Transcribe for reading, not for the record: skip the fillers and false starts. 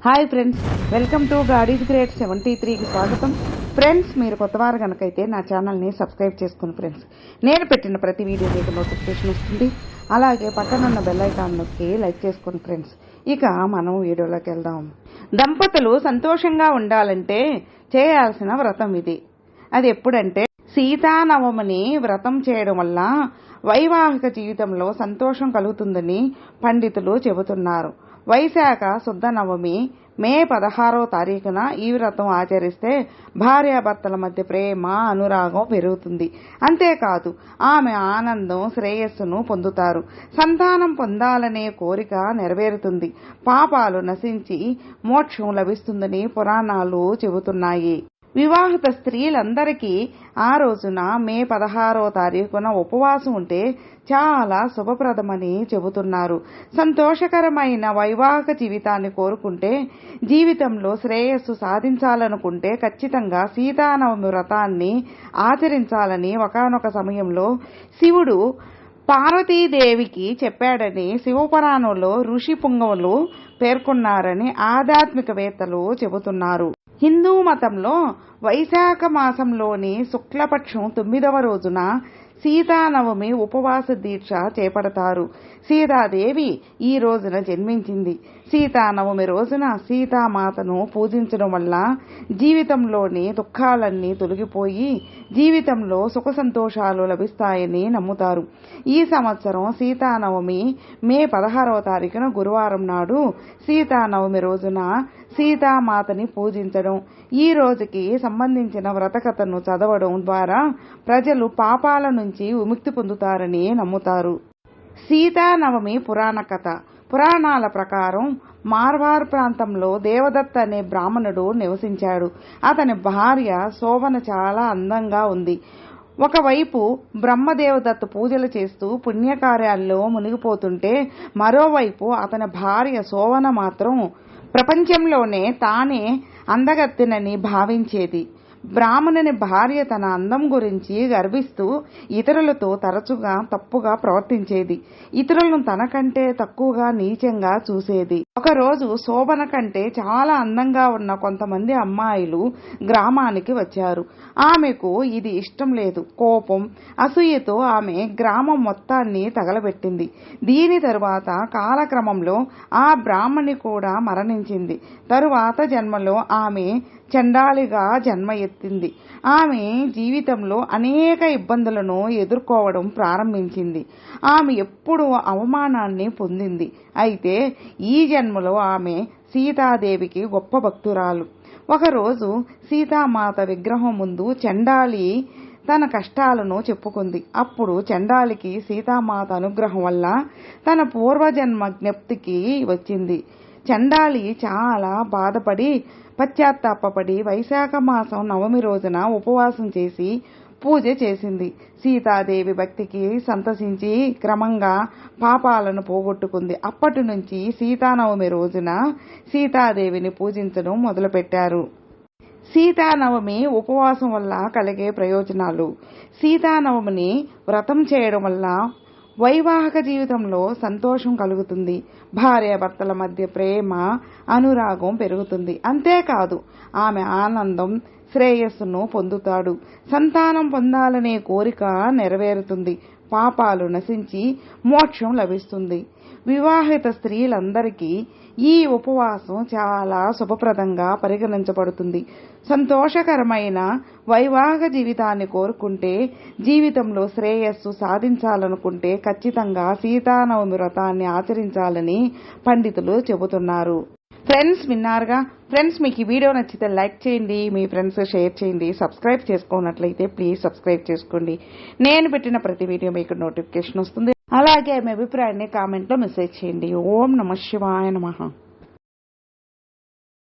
Hi friends, welcome to గాడీస్ great 73కి స్వాగతం. ఫ్రెండ్స్, మీరు కొత్తవారు కనుకైతే నా ఛానల్ని సబ్స్క్రైబ్ చేసుకుని ఫ్రెండ్స్, నేను పెట్టిన ప్రతి వీడియో మీకు నోటిఫికేషన్ వస్తుంది. అలాగే పక్కనున్న బెల్ ఐకాన్ నొక్కి లైక్ చేసుకుని ఫ్రెండ్స్. ఇక మనం వీడియోలోకి వెళ్దాం. దంపతులు సంతోషంగా ఉండాలంటే చేయాల్సిన వ్రతం ఇది. అది ఎప్పుడంటే సీతానవమిని వ్రతం చేయడం వల్ల వైవాహిక జీవితంలో సంతోషం కలుగుతుందని పండితులు చెబుతున్నారు. వైశాఖ శుద్ధ నవమి మే 16వ తారీఖున ఈ వ్రతం ఆచరిస్తే భార్యాభర్తల మధ్య ప్రేమ అనురాగం పెరుగుతుంది. అంతేకాదు, ఆమె ఆనందం శ్రేయస్సును పొందుతారు. సంతానం పొందాలనే కోరిక నెరవేరుతుంది. పాపాలు నశించి మోక్షం లభిస్తుందని పురాణాలు చెబుతున్నాయి. వివాహిత స్త్రీలందరికీ ఆ రోజున మే 16వ తారీఖున ఉపవాసం ఉంటే చాలా శుభప్రదమని చెబుతున్నారు. సంతోషకరమైన వైవాహిక జీవితాన్ని కోరుకుంటే, జీవితంలో శ్రేయస్సు సాధించాలనుకుంటే ఖచ్చితంగా సీతానవమి వ్రతాన్ని ఆచరించాలని ఒకానొక సమయంలో శివుడు పార్వతీదేవికి చెప్పాడని శివపురాణంలో ఋషి పుంగవులు పేర్కొన్నారని ఆధ్యాత్మికవేత్తలు చెబుతున్నారు. హిందూ మతంలో వైశాఖ మాసంలోని శుక్లపక్షం 9వ రోజున సీతానవమి ఉపవాస దీక్ష చేపడతారు. సీతాదేవి ఈ రోజున జన్మించింది. సీతానవమి రోజున సీతామాతను పూజించడం వల్ల జీవితంలోని దుఃఖాలన్నీ తొలగిపోయి జీవితంలో సుఖ సంతోషాలు లభిస్తాయని నమ్ముతారు. ఈ సంవత్సరం సీతానవమి మే 16వ తారీఖున గురువారం నాడు సీతానవమి రోజున సీతామాతని పూజించడం, ఈ రోజుకి సంబంధించిన వ్రతకథను చదవడం ద్వారా ప్రజలు పాపాల నుంచి విముక్తి పొందుతారని నమ్ముతారు. సీతానవమి పురాణ కథ. పురాణాల ప్రకారం మార్వార్ ప్రాంతంలో దేవదత్త అనే బ్రాహ్మణుడు నివసించాడు. అతని భార్య శోభన చాలా అందంగా ఉంది. ఒకవైపు బ్రహ్మదేవదత్త పూజలు చేస్తూ పుణ్యకార్యాల్లో మునిగిపోతుంటే, మరోవైపు అతని భార్య శోభన మాత్రం ప్రపంచంలోనే తానే అందగత్తెనని భావించేది. బ్రాహ్మణుని భార్య తన అందం గురించి గర్విస్తూ ఇతరులతో తరచుగా తప్పుగా ప్రవర్తించేది. ఇతరులను తనకంటే తక్కువగా నీచంగా చూసేది. ఒకరోజు శోభన కంటే చాలా అందంగా ఉన్న కొంతమంది అమ్మాయిలు గ్రామానికి వచ్చారు. ఆమెకు ఇది ఇష్టం లేదు. కోపం, అసూయతో ఆమె గ్రామం మొత్తాన్ని తగలబెట్టింది. దీని తరువాత కాలక్రమంలో ఆ బ్రాహ్మణి కూడా మరణించింది. తరువాత జన్మలో ఆమె చండాలిగా జన్మ ఎత్తింది. ఆమె జీవితంలో అనేక ఇబ్బందులను ఎదుర్కోవడం ప్రారంభించింది. ఆమె ఎప్పుడూ అవమానాన్ని పొందింది. అయితే ఈ జన్మలో ఆమె సీతాదేవికి గొప్ప భక్తురాలు. ఒకరోజు సీతామాత విగ్రహం ముందు చండాలి తన కష్టాలను చెప్పుకుంది. అప్పుడు చండాలికి సీతామాత అనుగ్రహం వల్ల తన పూర్వజన్మ జ్ఞప్తికి వచ్చింది. చండాలి చాలా బాధపడి పశ్చాత్తాపడి వైశాఖ మాసం నవమి రోజున ఉపవాసం చేసి పూజ చేసింది. సీతాదేవి భక్తికి సంతసించి క్రమంగా పాపాలను పోగొట్టుకుంది. అప్పటి నుంచి సీతానవమి రోజున సీతాదేవిని పూజించడం మొదలుపెట్టారు. సీతానవమి ఉపవాసం వల్ల కలిగే ప్రయోజనాలు. సీతానవమిని వ్రతం చేయడం వల్ల వైవాహిక జీవితంలో సంతోషం కలుగుతుంది. భార్యాభర్తల మధ్య ప్రేమ అనురాగం పెరుగుతుంది. అంతేకాదు, ఆమె ఆనందం శ్రేయస్సును పొందుతాడు. సంతానం పొందాలనే కోరిక నెరవేరుతుంది. పాపాలు నశించి మోక్షం లభిస్తుంది. వివాహిత స్త్రీలందరికీ ఈ ఉపవాసం చాలా శుభప్రదంగా పరిగణించబడుతుంది. సంతోషకరమైన వైవాహిక జీవితాన్ని కోరుకుంటే, జీవితంలో శ్రేయస్సు సాధించాలనుకుంటే ఖచ్చితంగా సీతానవమి వ్రతాన్ని ఆచరించాలని పండితులు చెబుతున్నారు. ఫ్రెండ్స్, విన్నారుగా. ఫ్రెండ్స్, మీకు ఈ వీడియో నచ్చితే లైక్ చేయండి, మీ ఫ్రెండ్స్ షేర్ చేయండి. సబ్స్క్రైబ్ చేసుకున్నట్లయితే ప్లీజ్ సబ్స్క్రైబ్ చేసుకోండి. నేను పెట్టిన ప్రతి వీడియో మీకు నోటిఫికేషన్ వస్తుంది. అలాగే మీ అభిప్రాయాన్ని కామెంట్లో మెసేజ్ చేయండి. ఓం నమః శివాయ నమః.